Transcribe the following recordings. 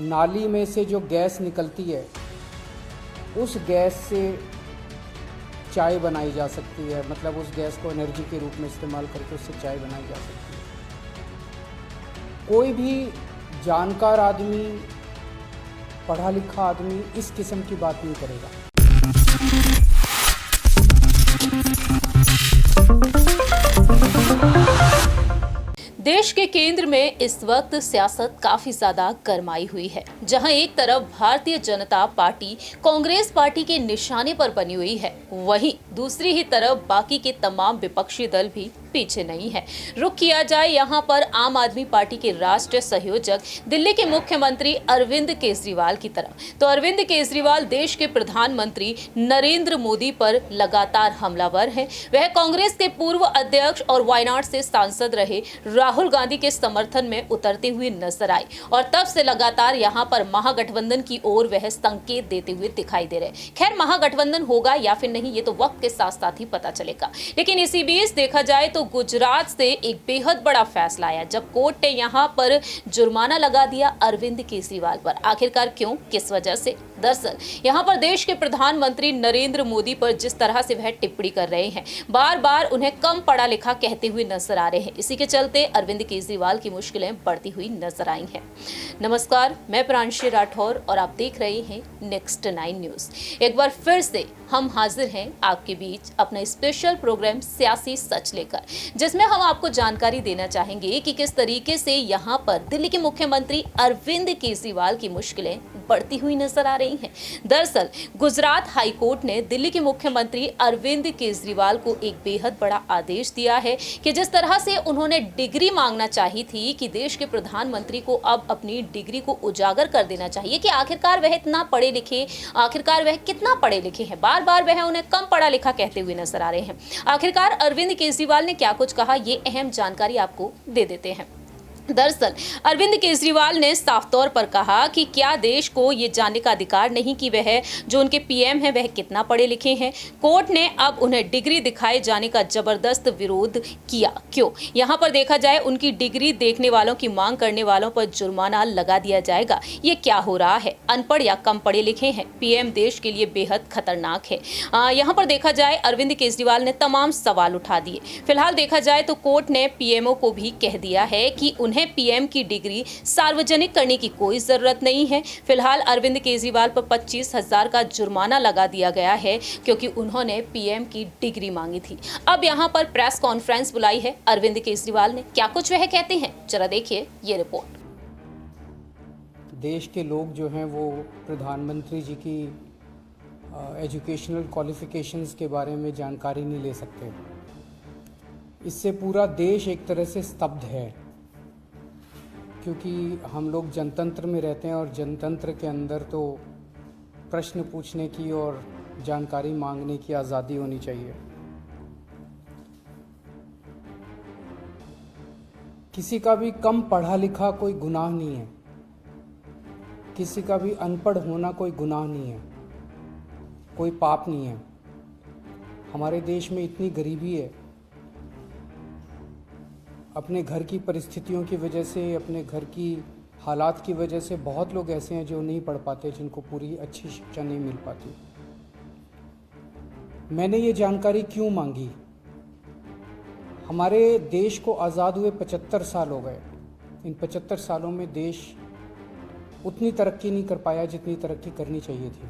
नाली में से जो गैस निकलती है उस गैस से चाय बनाई जा सकती है, मतलब उस गैस को एनर्जी के रूप में इस्तेमाल करके उससे चाय बनाई जा सकती है। कोई भी जानकार आदमी, पढ़ा लिखा आदमी इस किस्म की बात नहीं करेगा। देश के केंद्र में इस वक्त सियासत काफी ज्यादा गरमाई हुई है, जहां एक तरफ भारतीय जनता पार्टी कांग्रेस पार्टी के निशाने पर बनी हुई है, वहीं दूसरी ही तरफ बाकी के तमाम विपक्षी दल भी पीछे नहीं है। रुख किया जाए यहां पर आम आदमी पार्टी के राष्ट्रीय सहयोजक दिल्ली के मुख्यमंत्री अरविंद केजरीवाल की तरफ, तो अरविंद केजरीवाल देश के प्रधानमंत्री नरेंद्र मोदी पर लगातार हमलावर हैं। वह कांग्रेस के पूर्व अध्यक्ष और वायनाड से सांसद रहे राहुल गांधी के समर्थन में उतरते हुए नजर आए और तब से लगातार यहां पर महागठबंधन की ओर वह संकेत देते हुए दिखाई दे रहे। खैर, महागठबंधन होगा या फिर नहीं ये तो वक्त के साथ साथ ही पता चलेगा, लेकिन इसी बीच देखा जाए तो गुजरात से एक बेहद बड़ा फैसला आया जब कोर्ट ने यहां पर जुर्माना लगा दिया अरविंद केजरीवाल पर। आखिरकार क्यों, किस वजह से? दरअसल यहां पर देश के प्रधानमंत्री नरेंद्र मोदी पर जिस तरह से वह टिप्पणी कर रहे हैं, बार बार उन्हें कम पढ़ा लिखा कहते हुए नजर आ रहे हैं, इसी के चलते अरविंद केजरीवाल की मुश्किलें बढ़ती हुई नजर आई हैं। नमस्कार, मैं प्रांशी राठौर और आप देख रहे हैं नेक्स्ट 9 न्यूज। एक बार फिर से हम हाजिर हैं आपके बीच अपना स्पेशल प्रोग्राम सियासी सच लेकर, जिसमें हम आपको जानकारी देना चाहेंगे कि किस तरीके से यहां पर दिल्ली के मुख्यमंत्री अरविंद केजरीवाल की मुश्किलें बढ़ती हुई नजर आ रही हैं। दरअसल गुजरात हाई कोर्ट ने दिल्ली के मुख्यमंत्री अरविंद केजरीवाल को एक बेहद बड़ा आदेश दिया है कि जिस तरह से उन्होंने डिग्री मांगना चाही थी कि देश के प्रधानमंत्री को अब अपनी डिग्री को उजागर कर देना चाहिए कि आखिरकार वह इतना पढ़े लिखे, आखिरकार वह कितना पढ़े लिखे हैं। बार बार वह उन्हें कम पढ़ा लिखा कहते हुए नजर आ रहे हैं। आखिरकार अरविंद केजरीवाल ने क्या कुछ कहा, ये अहम जानकारी आपको दे देते हैं। दरअसल अरविंद केजरीवाल ने साफ तौर पर कहा कि क्या देश को ये जानने का अधिकार नहीं कि वह जो उनके पीएम हैं वह कितना पढ़े लिखे हैं। कोर्ट ने अब उन्हें डिग्री दिखाए जाने का जबरदस्त विरोध किया। क्यों? यहाँ पर देखा जाए उनकी डिग्री देखने वालों की मांग करने वालों पर जुर्माना लगा दिया जाएगा। ये क्या हो रहा है? अनपढ़ या कम पढ़े लिखे हैं, पीएम देश के लिए बेहद खतरनाक है। यहाँ पर देखा जाए अरविंद केजरीवाल ने तमाम सवाल उठा दिए। फिलहाल देखा जाए तो कोर्ट ने पीएमओ को भी कह दिया है कि उन्हें पीएम की डिग्री सार्वजनिक करने की कोई जरूरत नहीं है। फिलहाल अरविंद केजरीवाल पर 25,000 का जुर्माना लगा दिया गया है क्योंकि उन्होंने पीएम की डिग्री मांगी थी। अब यहां पर प्रेस कॉन्फ्रेंस बुलाई है अरविंद केजरीवाल ने। क्या कुछ वह कहते हैं, जरा देखिए ये रिपोर्ट। देश के लोग जो हैं वो प्रधानमंत्री जी की एजुकेशनल क्वालिफिकेशंस के बारे में जानकारी नहीं ले सकते। इससे पूरा देश एक तरह से स्तब्ध है, क्योंकि हम लोग जनतंत्र में रहते हैं और जनतंत्र के अंदर तो प्रश्न पूछने की और जानकारी मांगने की आज़ादी होनी चाहिए। किसी का भी कम पढ़ा लिखा कोई गुनाह नहीं है, किसी का भी अनपढ़ होना कोई गुनाह नहीं है, कोई पाप नहीं है। हमारे देश में इतनी गरीबी है, अपने घर की परिस्थितियों की वजह से, अपने घर की हालात की वजह से बहुत लोग ऐसे हैं जो नहीं पढ़ पाते, जिनको पूरी अच्छी शिक्षा नहीं मिल पाती। मैंने ये जानकारी क्यों मांगी? हमारे देश को आज़ाद हुए 75 साल हो गए। इन 75 सालों में देश उतनी तरक्की नहीं कर पाया जितनी तरक्की करनी चाहिए थी।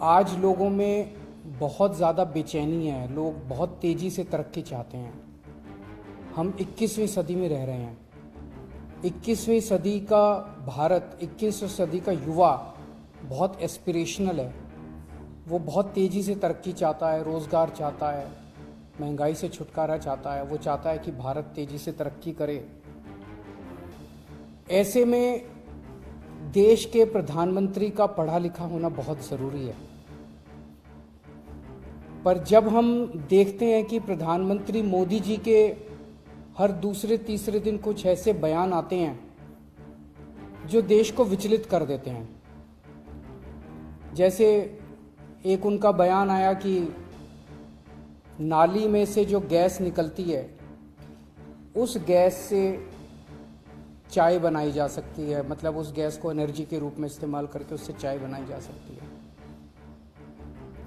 आज लोगों में बहुत ज़्यादा बेचैनी है, लोग बहुत तेज़ी से तरक्की चाहते हैं। हम 21वीं सदी में रह रहे हैं। 21वीं सदी का भारत, 21वीं सदी का युवा बहुत एस्पिरेशनल है। वो बहुत तेज़ी से तरक्की चाहता है, रोज़गार चाहता है, महंगाई से छुटकारा चाहता है। वो चाहता है कि भारत तेज़ी से तरक्की करे। ऐसे में देश के प्रधानमंत्री का पढ़ा लिखा होना बहुत ज़रूरी है। पर जब हम देखते हैं कि प्रधानमंत्री मोदी जी के हर दूसरे तीसरे दिन कुछ ऐसे बयान आते हैं जो देश को विचलित कर देते हैं, जैसे एक उनका बयान आया कि नाली में से जो गैस निकलती है उस गैस से चाय बनाई जा सकती है, मतलब उस गैस को एनर्जी के रूप में इस्तेमाल करके उससे चाय बनाई जा सकती है।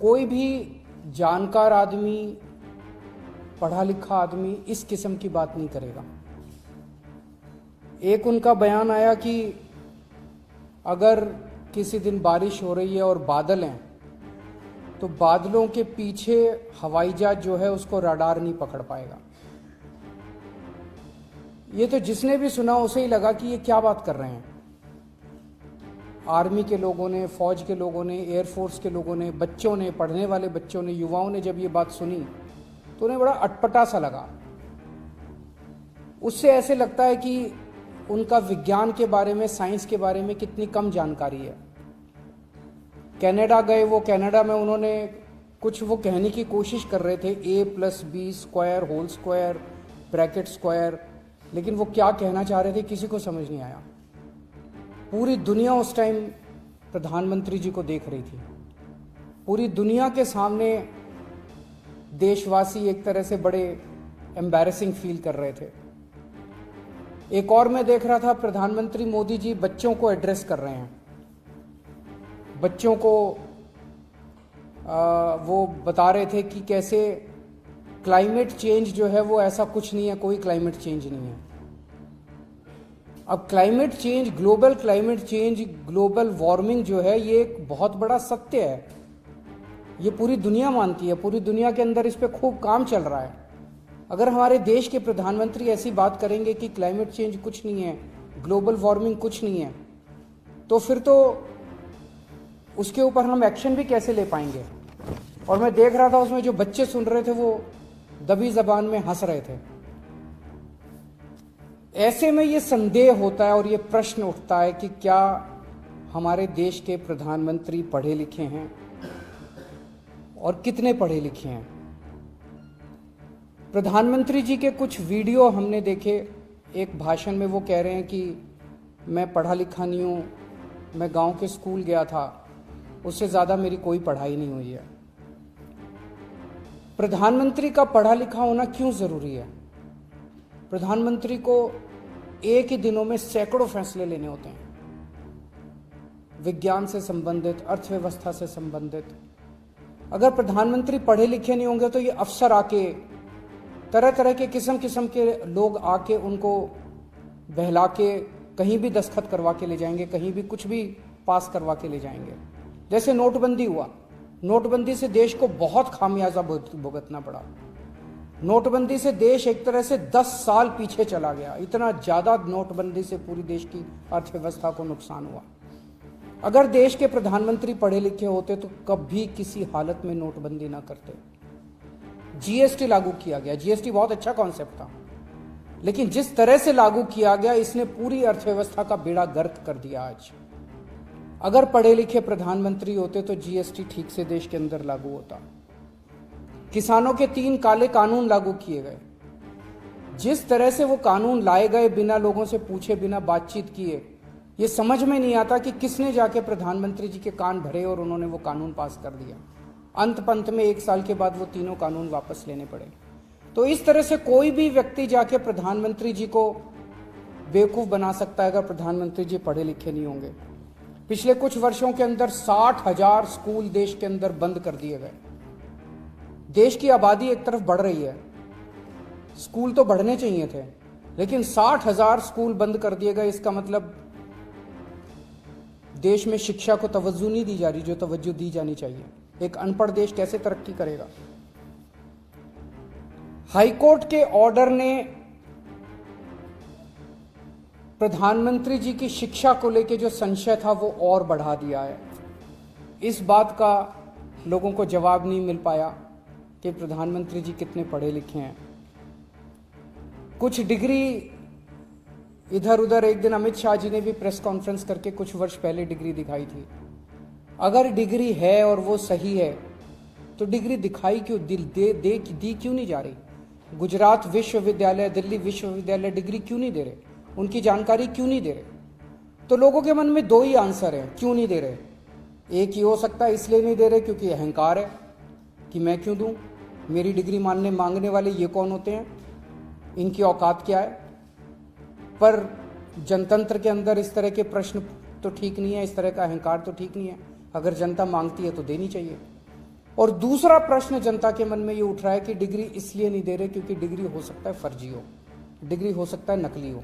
कोई भी जानकार आदमी, पढ़ा लिखा आदमी इस किस्म की बात नहीं करेगा। एक उनका बयान आया कि अगर किसी दिन बारिश हो रही है और बादल हैं तो बादलों के पीछे हवाई जहाज जो है उसको रडार नहीं पकड़ पाएगा। ये तो जिसने भी सुना उसे ही लगा कि ये क्या बात कर रहे हैं। आर्मी के लोगों ने, फौज के लोगों ने, एयरफोर्स के लोगों ने, बच्चों ने, पढ़ने वाले बच्चों ने, युवाओं ने जब ये बात सुनी तो उन्हें बड़ा अटपटा सा लगा। उससे ऐसे लगता है कि उनका विज्ञान के बारे में, साइंस के बारे में कितनी कम जानकारी है। कनाडा गए, वो कनाडा में उन्होंने कुछ वो कहने की कोशिश कर रहे थे, a+b² whole square bracket square, लेकिन वो क्या कहना चाह रहे थे किसी को समझ नहीं आया। पूरी दुनिया उस टाइम प्रधानमंत्री जी को देख रही थी। पूरी दुनिया के सामने देशवासी एक तरह से बड़े एम्बैरेसिंग फील कर रहे थे। एक और मैं देख रहा था, प्रधानमंत्री मोदी जी बच्चों को एड्रेस कर रहे हैं। बच्चों को वो बता रहे थे कि कैसे क्लाइमेट चेंज जो है वो ऐसा कुछ नहीं है, कोई क्लाइमेट चेंज नहीं है। अब climate change, global climate change, global warming जो है ये एक बहुत बड़ा सत्य है। ये पूरी दुनिया मानती है, पूरी दुनिया के अंदर इस पे खूब काम चल रहा है। अगर हमारे देश के प्रधानमंत्री ऐसी बात करेंगे कि क्लाइमेट चेंज कुछ नहीं है, ग्लोबल वार्मिंग कुछ नहीं है, तो फिर तो उसके ऊपर हम एक्शन भी कैसे ले पाएंगे। और मैं देख रहा था उसमें जो बच्चे सुन रहे थे वो दबी जबान में हंस रहे थे। ऐसे में ये संदेह होता है और ये प्रश्न उठता है कि क्या हमारे देश के प्रधानमंत्री पढ़े लिखे हैं और कितने पढ़े लिखे हैं। प्रधानमंत्री जी के कुछ वीडियो हमने देखे। एक भाषण में वो कह रहे हैं कि मैं पढ़ा लिखा नहीं हूँ, मैं गांव के स्कूल गया था, उससे ज़्यादा मेरी कोई पढ़ाई नहीं हुई है। प्रधानमंत्री का पढ़ा लिखा होना क्यों ज़रूरी है। प्रधानमंत्री को एक ही दिनों में सैकड़ों फैसले लेने होते हैं, विज्ञान से संबंधित, अर्थव्यवस्था से संबंधित। अगर प्रधानमंत्री पढ़े लिखे नहीं होंगे तो ये अफसर आके, तरह तरह के किस्म किस्म के लोग आके उनको बहला के कहीं भी दस्तखत करवा के ले जाएंगे, कहीं भी कुछ भी पास करवा के ले जाएंगे। जैसे नोटबंदी हुआ, नोटबंदी से देश को बहुत खामियाजा भुगतना पड़ा। नोटबंदी से देश एक तरह से 10 साल पीछे चला गया। इतना ज़्यादा नोटबंदी से पूरी देश की अर्थव्यवस्था को नुकसान हुआ। अगर देश के प्रधानमंत्री पढ़े लिखे होते तो कभी किसी हालत में नोटबंदी ना करते। जीएसटी लागू किया गया, जीएसटी बहुत अच्छा कॉन्सेप्ट था, लेकिन जिस तरह से लागू किया गया इसने पूरी अर्थव्यवस्था का बेड़ा गर्क कर दिया। आज अगर पढ़े लिखे प्रधानमंत्री होते तो जीएसटी ठीक से देश के अंदर लागू होता। किसानों के 3 काले कानून लागू किए गए। जिस तरह से वो कानून लाए गए, बिना लोगों से पूछे, बिना बातचीत किए, ये समझ में नहीं आता कि किसने जाके प्रधानमंत्री जी के कान भरे और उन्होंने वो कानून पास कर दिया। अंत पंत में 1 साल के बाद वो तीनों कानून वापस लेने पड़े। तो इस तरह से कोई भी व्यक्ति जाके प्रधानमंत्री जी को बेवकूफ़ बना सकता है अगर प्रधानमंत्री जी पढ़े लिखे नहीं होंगे। पिछले कुछ वर्षों के अंदर 60,000 स्कूल देश के अंदर बंद कर दिए गए। देश की आबादी एक तरफ बढ़ रही है, स्कूल तो बढ़ने चाहिए थे, लेकिन 60,000 स्कूल बंद कर दिए गए। इसका मतलब देश में शिक्षा को तवज्जो नहीं दी जा रही जो तवज्जो दी जानी चाहिए। एक अनपढ़ देश कैसे तरक्की करेगा। हाईकोर्ट के ऑर्डर ने प्रधानमंत्री जी की शिक्षा को लेकर जो संशय था वो और बढ़ा दिया है। इस बात का लोगों को जवाब नहीं मिल पाया कि प्रधानमंत्री जी कितने पढ़े लिखे हैं। कुछ डिग्री इधर उधर, एक दिन अमित शाह जी ने भी प्रेस कॉन्फ्रेंस करके कुछ वर्ष पहले डिग्री दिखाई थी। अगर डिग्री है और वो सही है तो डिग्री दिखाई क्यों, दी क्यों नहीं जा रही। गुजरात विश्वविद्यालय, दिल्ली विश्वविद्यालय डिग्री क्यों नहीं दे रहे, उनकी जानकारी क्यों नहीं दे रहे। तो लोगों के मन में 2 ही आंसर हैं क्यों नहीं दे रहे। एक ही हो सकता है इसलिए नहीं दे रहे क्योंकि अहंकार है कि मैं क्यों दूं, मेरी डिग्री मांगने वाले ये कौन होते हैं, इनकी औकात क्या है। पर जनतंत्र के अंदर इस तरह के प्रश्न तो ठीक नहीं है, इस तरह का अहंकार तो ठीक नहीं है। अगर जनता मांगती है तो देनी चाहिए। और दूसरा प्रश्न जनता के मन में ये उठ रहा है कि डिग्री इसलिए नहीं दे रहे क्योंकि डिग्री हो सकता है फर्जी हो, डिग्री हो सकता है नकली हो।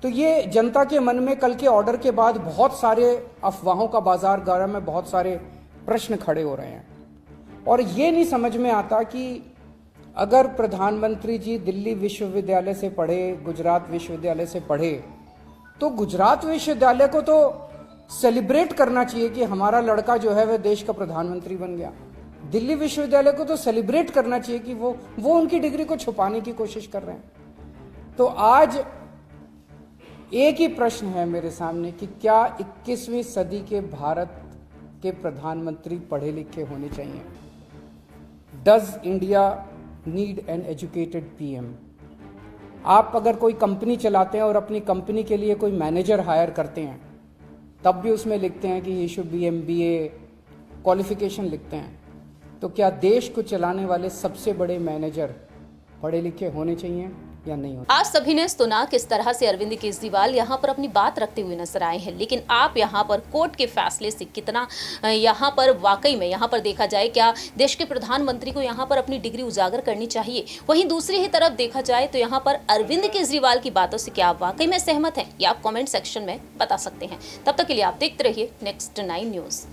तो ये जनता के मन में कल के ऑर्डर के बाद बहुत सारे अफवाहों का बाजार गर्म है, बहुत सारे प्रश्न खड़े हो रहे हैं। और ये नहीं समझ में आता कि अगर प्रधानमंत्री जी दिल्ली विश्वविद्यालय से पढ़े, गुजरात विश्वविद्यालय से पढ़े, तो गुजरात विश्वविद्यालय को तो सेलिब्रेट करना चाहिए कि हमारा लड़का जो है वह देश का प्रधानमंत्री बन गया। दिल्ली विश्वविद्यालय को तो सेलिब्रेट करना चाहिए कि वो उनकी डिग्री को छुपाने की कोशिश कर रहे हैं। तो आज एक ही प्रश्न है मेरे सामने कि क्या 21वीं सदी के भारत के प्रधानमंत्री पढ़े लिखे होने चाहिए? Does India need an educated PM? आप अगर कोई कंपनी चलाते हैं और अपनी कंपनी के लिए कोई मैनेजर हायर करते हैं, तब भी उसमें लिखते हैं कि he should be MBA qualification लिखते हैं। तो क्या देश को चलाने वाले सबसे बड़े मैनेजर पढ़े लिखे होने चाहिए या नहीं होने? आज सभी ने सुना किस तरह से अरविंद केजरीवाल यहाँ पर अपनी बात रखते हुए नजर आए हैं, लेकिन आप यहाँ पर कोर्ट के फैसले से कितना यहाँ पर वाकई में यहाँ पर देखा जाए, क्या देश के प्रधानमंत्री को यहाँ पर अपनी डिग्री उजागर करनी चाहिए? वहीं दूसरी ही तरफ देखा जाए तो यहाँ पर अरविंद केजरीवाल की बातों से क्या आप वाकई में सहमत हैं? या आप कॉमेंट सेक्शन में बता सकते हैं। तब तक के लिए आप देखते रहिए Next 9 न्यूज।